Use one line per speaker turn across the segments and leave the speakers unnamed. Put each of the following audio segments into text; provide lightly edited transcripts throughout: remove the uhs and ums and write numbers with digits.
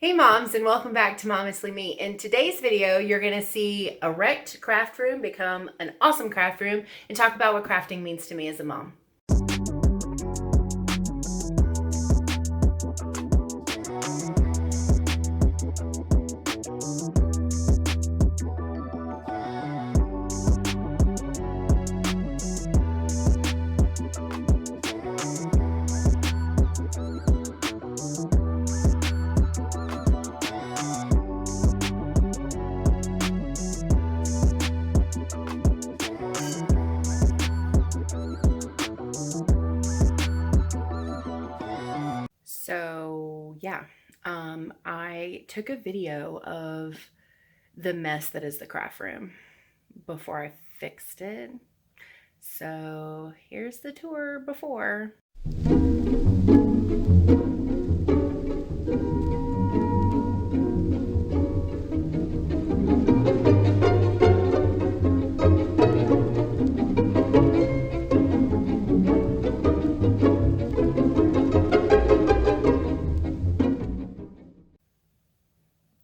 Hey moms, and welcome back to Momestly Me. In today's video, you're going to see a wrecked craft room become an awesome craft room and talk about what crafting means to me as a mom. So yeah, I took a video of the mess that is the craft room before I fixed it. So here's the tour before.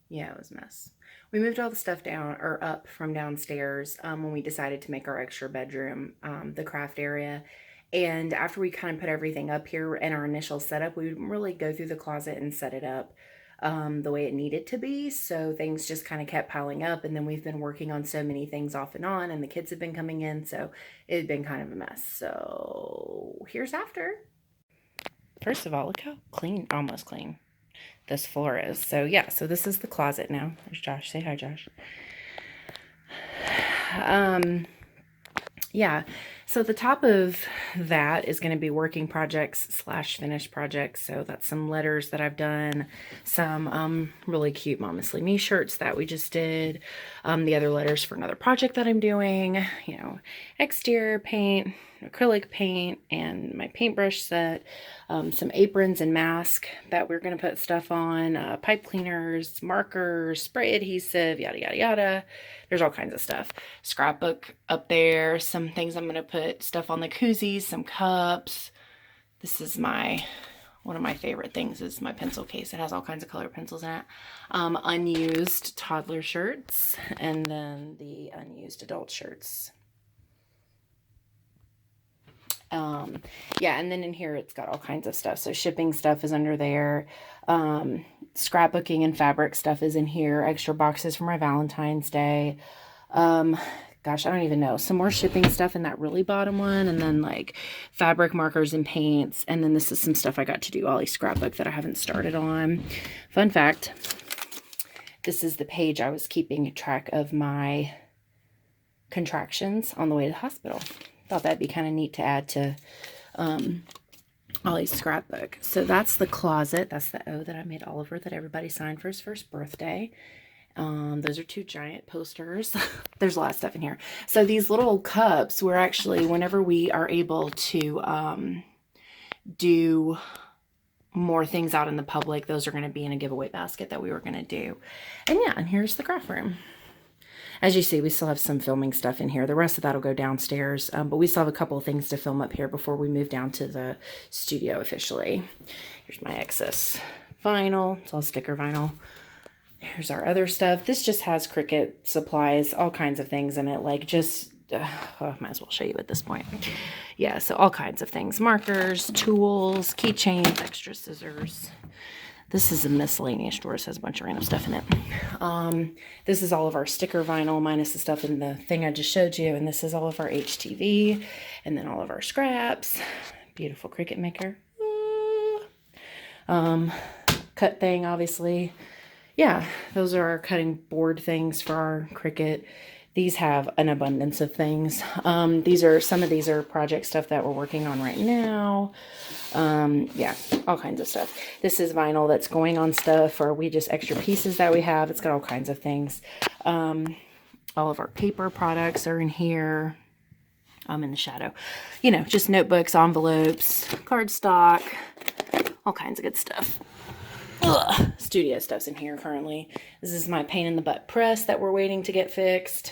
Yeah, it was a mess. We moved all the stuff down or up from downstairs when we decided to make our extra bedroom the craft area. And after we kind of put everything up here in our initial setup, we didn't really go through the closet and set it up the way it needed to be. So things just kind of kept piling up. And then we've been working on so many things off and on, and the kids have been coming in. So it had been kind of a mess. So here's after. First of all, look how clean, almost clean this floor is. So yeah, so this is the closet now. There's Josh. Say hi, Josh. Yeah, so the top of that is going to be working projects slash finished projects. So that's some letters that I've done, some really cute Momestly Me shirts that we just did, the other letters for another project that I'm doing, you know, exterior paint, acrylic paint, and my paintbrush set, some aprons and mask that we're going to put stuff on, pipe cleaners, markers, spray adhesive, yada, yada, yada. There's all kinds of stuff. Scrapbook up there, some things I'm going to put stuff on the koozies, some cups. This is one of my favorite things is my pencil case. It has all kinds of color pencils in it. Unused toddler shirts, and then the unused adult shirts. Yeah, and then in here it's got all kinds of stuff. So shipping stuff is under there. Scrapbooking and fabric stuff is in here. Extra boxes for my Valentine's Day. Gosh, I don't even know. Some more shipping stuff in that really bottom one, and then like fabric markers and paints. And then this is some stuff I got to do Ollie's scrapbook that I haven't started on. Fun fact, this is the page I was keeping track of my contractions on the way to the hospital. Thought that'd be kind of neat to add to Ollie's scrapbook. So that's the closet. That's the O that I made Oliver that everybody signed for his first birthday. Those are two giant posters. There's a lot of stuff in here. So these little cups were actually, whenever we are able to do more things out in the public, those are going to be in a giveaway basket that we were going to do. And yeah, and here's the craft room. As you see, we still have some filming stuff in here. The rest of that will go downstairs, but we still have a couple of things to film up here before we move down to the studio officially. Here's my excess vinyl. It's all sticker vinyl. Here's our other stuff. This just has Cricut supplies, all kinds of things in it, like just, I might as well show you at this point. Yeah, so all kinds of things. Markers, tools, keychains, extra scissors. This is a miscellaneous drawer. It has a bunch of random stuff in it. This is all of our sticker vinyl minus the stuff in the thing I just showed you. And this is all of our HTV and then all of our scraps. Beautiful Cricut maker. Cut thing, obviously. Yeah, those are our cutting board things for our Cricut. These have an abundance of things. Some of these are project stuff that we're working on right now. Yeah, all kinds of stuff. This is vinyl that's going on stuff, or we just extra pieces that we have. It's got all kinds of things. All of our paper products are in here. In the shadow. You know, just notebooks, envelopes, cardstock, all kinds of good stuff. Ugh. Studio stuff's in here currently. This is my pain in the butt press that we're waiting to get fixed.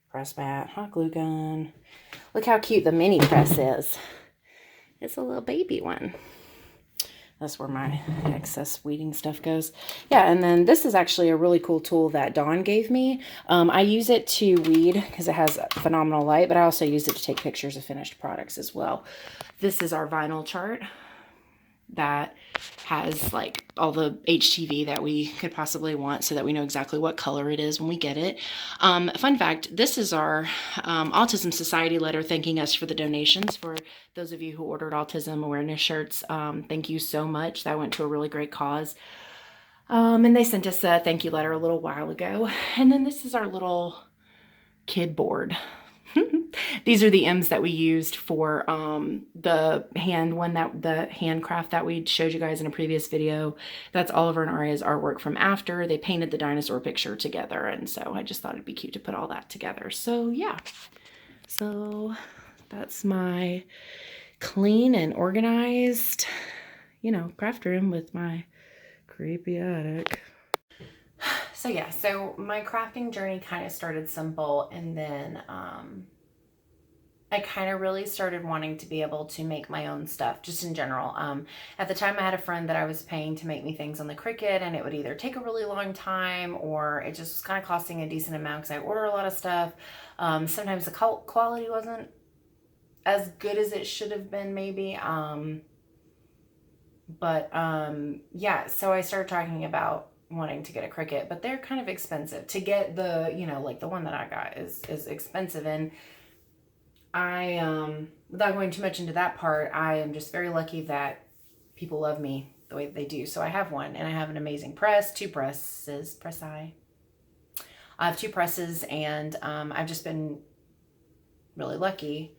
Press mat, hot glue gun. Look how cute the mini press is. It's a little baby one. That's where my excess weeding stuff goes. Yeah, and then this is actually a really cool tool that Dawn gave me. I use it to weed because it has phenomenal light, but I also use it to take pictures of finished products as well. This is our vinyl chart that has like all the HTV that we could possibly want so that we know exactly what color it is when we get it. Fun fact, this is our Autism Society letter thanking us for the donations. For those of you who ordered autism awareness shirts, thank you so much. That went to a really great cause. And they sent us a thank you letter a little while ago. And then this is our little kid board. These are the M's that we used for the handcraft that we showed you guys in a previous video. That's Oliver and Aria's artwork from after they painted the dinosaur picture together, and so I just thought it'd be cute to put all that together. So yeah, so that's my clean and organized, craft room with my creepy attic. So yeah, so my crafting journey kind of started simple, and then I kind of really started wanting to be able to make my own stuff, just in general. At the time, I had a friend that I was paying to make me things on the Cricut, and it would either take a really long time or it just was kind of costing a decent amount because I order a lot of stuff. Sometimes the quality wasn't as good as it should have been, maybe. Yeah, so I started talking about wanting to get a Cricut, but they're kind of expensive. To get the, like the one that I got is expensive, and without going too much into that part, I am just very lucky that people love me the way that they do. So I have one, and I have an amazing press, two presses, I have two presses, and I've just been really lucky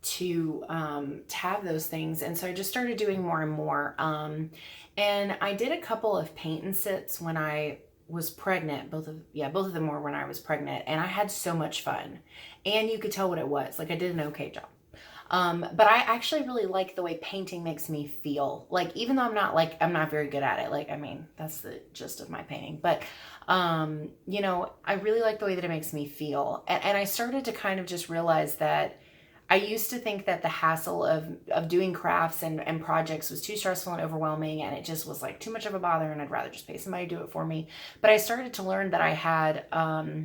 to have those things. And so I just started doing more and more. And I did a couple of paint and sits when I was pregnant. Both of them were when I was pregnant, and I had so much fun, and you could tell what it was. Like, I did an okay job. But I actually really like the way painting makes me feel. Like, even though I'm not very good at it. Like, I mean, that's the gist of my painting. But, I really like the way that it makes me feel. And I started to kind of just realize that I used to think that the hassle of doing crafts and projects was too stressful and overwhelming, and it just was like too much of a bother, and I'd rather just pay somebody to do it for me. But I started to learn that I had a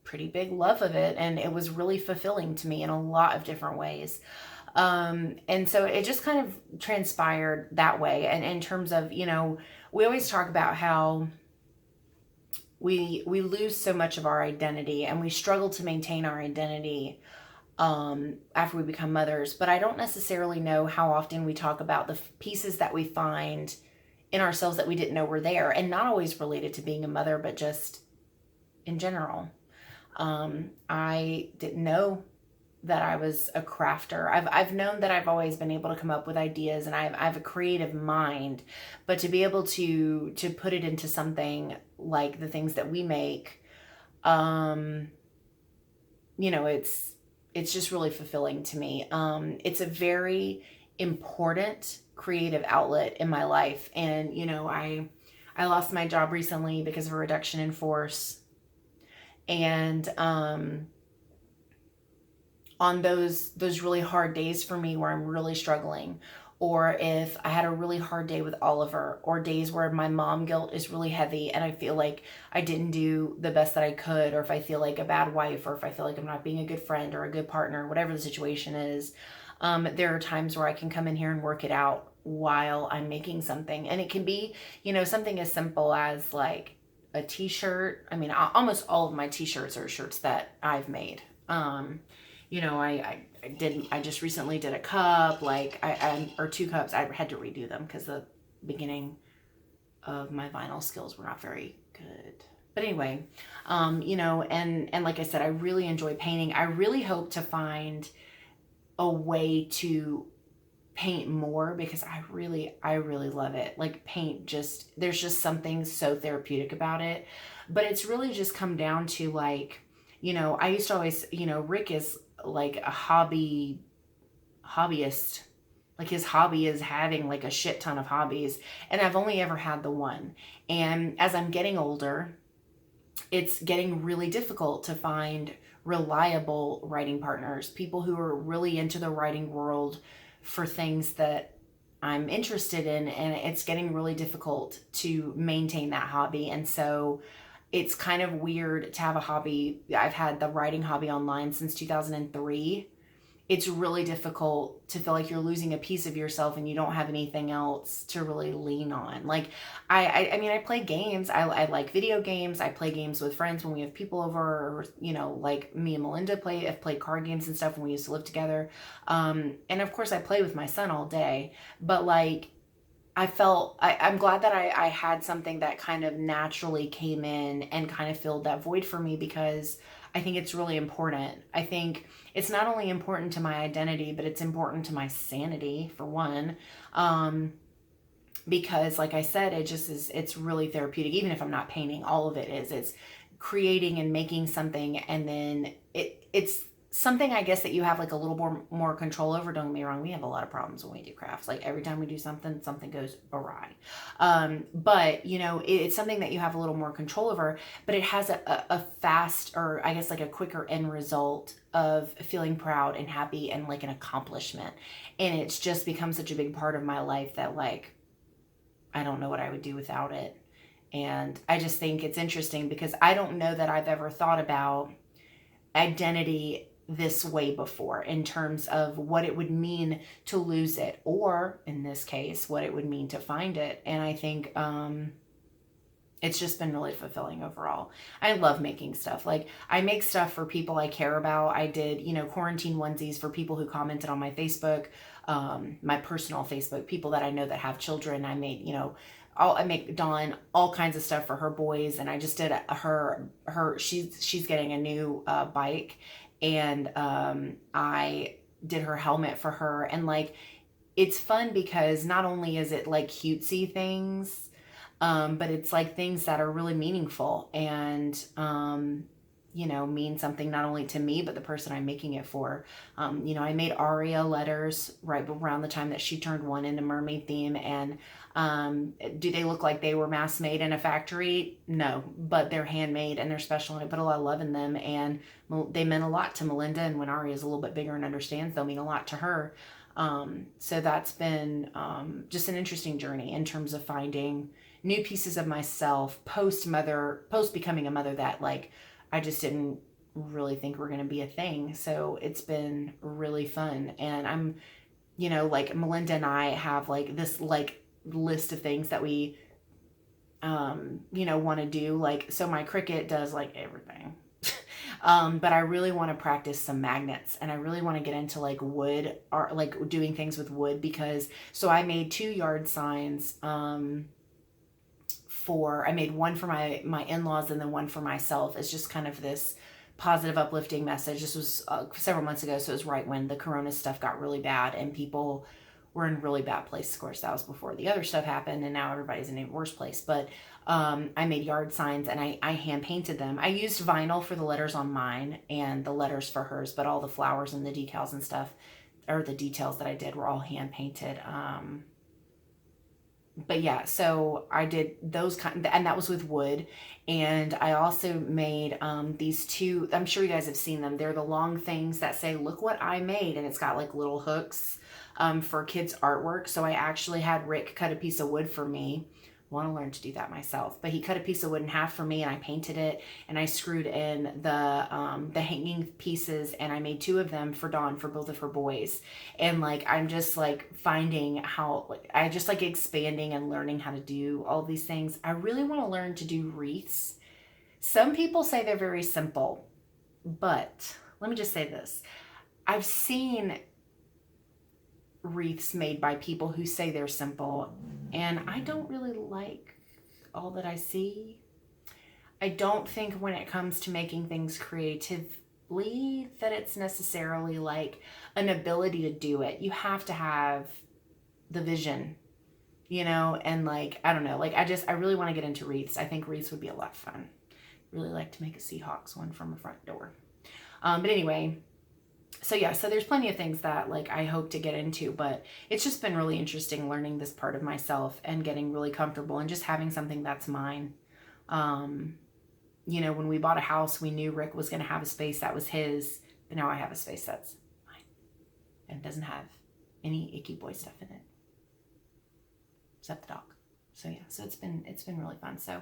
pretty big love of it, and it was really fulfilling to me in a lot of different ways. And so it just kind of transpired that way. And in terms of, we always talk about how we lose so much of our identity, and we struggle to maintain our identity after we become mothers. But I don't necessarily know how often we talk about the pieces that we find in ourselves that we didn't know were there, and not always related to being a mother, but just in general. I didn't know that I was a crafter. I've known that I've always been able to come up with ideas, and I have a creative mind, but to be able to put it into something like the things that we make, it's just really fulfilling to me. It's a very important creative outlet in my life. And, I lost my job recently because of a reduction in force. And, on those really hard days for me where I'm really struggling, or if I had a really hard day with Oliver, or days where my mom guilt is really heavy and I feel like I didn't do the best that I could, or if I feel like a bad wife, or if I feel like I'm not being a good friend or a good partner, whatever the situation is, there are times where I can come in here and work it out while I'm making something. And it can be, something as simple as like a t-shirt. I mean, almost all of my t-shirts are shirts that I've made. I just recently did a cup, or two cups. I had to redo them because the beginning of my vinyl skills were not very good. But anyway, and like I said, I really enjoy painting. I really hope to find a way to paint more, because I really love it. Like, paint, there's just something so therapeutic about it. But it's really just come down to, like, I used to always, Rick is like a hobbyist. Like, his hobby is having like a shit ton of hobbies, and I've only ever had the one. And as I'm getting older, it's getting really difficult to find reliable writing partners, people who are really into the writing world for things that I'm interested in, and it's getting really difficult to maintain that hobby. And so it's kind of weird to have a hobby. I've had the writing hobby online since 2003. It's really difficult to feel like you're losing a piece of yourself and you don't have anything else to really lean on. Like I mean, I play games. I like video games. I play games with friends when we have people over, or, like me and Melinda have played card games and stuff when we used to live together. And of course I play with my son all day, but like I'm glad that I had something that kind of naturally came in and kind of filled that void for me, because I think it's really important. I think it's not only important to my identity, but it's important to my sanity, for one. Because like I said, it's really therapeutic. Even if I'm not painting, all of it is. It's creating and making something, and then it's something, I guess, that you have like a little more control over. Don't get me wrong, we have a lot of problems when we do crafts. Like every time we do something goes awry. But it's something that you have a little more control over, but it has a fast, or I guess like a quicker end result of feeling proud and happy and like an accomplishment. And it's just become such a big part of my life that, like, I don't know what I would do without it. And I just think it's interesting, because I don't know that I've ever thought about identity this way before, in terms of what it would mean to lose it, or in this case, what it would mean to find it. And I think it's just been really fulfilling overall. I love making stuff. Like, I make stuff for people I care about. I did, quarantine onesies for people who commented on my Facebook, my personal Facebook, people that I know that have children. I made, I make Dawn all kinds of stuff for her boys, and I just did she's getting a new bike, and I did her helmet for her. And like, it's fun because not only is it like cutesy things, but it's like things that are really meaningful and mean something not only to me, but the person I'm making it for. I made Aria letters right around the time that she turned 1 into mermaid theme. And do they look like they were mass made in a factory? No, but they're handmade and they're special, and I put a lot of love in them, and they meant a lot to Melinda. And when Aria's a little bit bigger and understands, they'll mean a lot to her. So that's been just an interesting journey in terms of finding new pieces of myself post becoming a mother that, like, I just didn't really think were going to be a thing. So it's been really fun. And I'm, like, Melinda and I have like this like list of things that we want to do. Like, so my Cricut does like everything. But I really want to practice some magnets, and I really want to get into like wood, or like doing things with wood, because I made 2 yard signs. I made one for my in-laws and then one for myself. It's just kind of this positive, uplifting message. This was several months ago, so it was right when the corona stuff got really bad and people were in really bad place. Of course, that was before the other stuff happened, and now everybody's in a worse place. But I made yard signs, and I hand painted them. I used vinyl for the letters on mine and the letters for hers, but all the flowers and the decals and stuff, or the details that I did, were all hand painted. But yeah, so I did those and that was with wood. And I also made these 2, I'm sure you guys have seen them. They're the long things that say, "Look what I made," and it's got like little hooks for kids' artwork. So I actually had Rick cut a piece of wood for me. I want to learn to do that myself, but he cut a piece of wood in half for me, and I painted it, and I screwed in the hanging pieces, and I made 2 of them for Dawn, for both of her boys. And like, I'm just like finding how, like, I just like expanding and learning how to do all these things. I really want to learn to do wreaths. Some people say they're very simple, but let me just say this. I've seen wreaths made by people who say they're simple, and I don't really like all that I see. I don't think when it comes to making things creatively that it's necessarily like an ability to do it. You have to have the vision, and like, I don't know, like, I really want to get into wreaths. I think wreaths would be a lot of fun. Really like to make a Seahawks one from a front door. But anyway, so yeah, so there's plenty of things that like I hope to get into, but it's just been really interesting learning this part of myself and getting really comfortable and just having something that's mine. you know, when we bought a house, we knew Rick was going to have a space that was his, but now I have a space that's mine and doesn't have any icky boy stuff in it, except the dog. So yeah, so it's been really fun. So,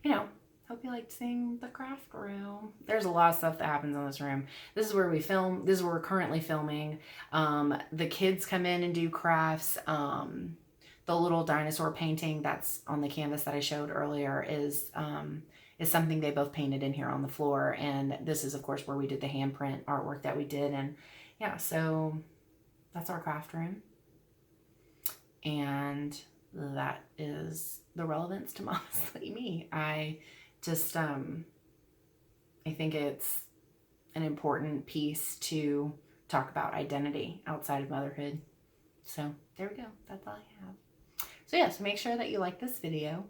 you know, hope you liked seeing the craft room. There's a lot of stuff that happens in this room. This is where we film. This is where we're currently filming. The kids come in and do crafts. The little dinosaur painting that's on the canvas that I showed earlier is something they both painted in here on the floor. And this is, of course, where we did the handprint artwork that we did. And yeah, so that's our craft room. And that is the relevance to Momestly Me. I just, I think it's an important piece to talk about identity outside of motherhood. So there we go. That's all I have. So yeah, so make sure that you like this video.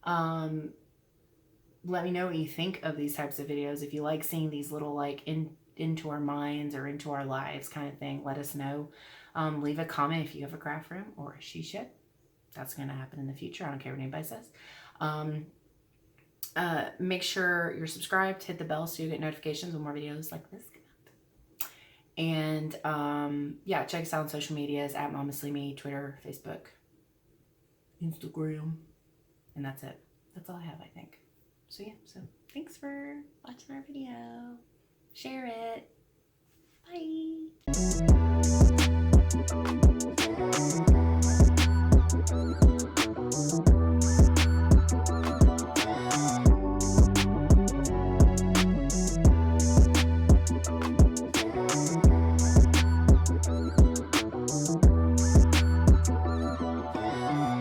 Let me know what you think of these types of videos. If you like seeing these little like into our minds or into our lives kind of thing, let us know. Leave a comment if you have a craft room or a she shed. That's going to happen in the future. I don't care what anybody says. Make sure you're subscribed, hit the bell so you get notifications when more videos like this come up. And yeah, check us out on social medias at Momestly Me, Twitter, Facebook, Instagram, and that's it. That's all I have, I think. So yeah, so thanks for watching our video. Share it. Bye.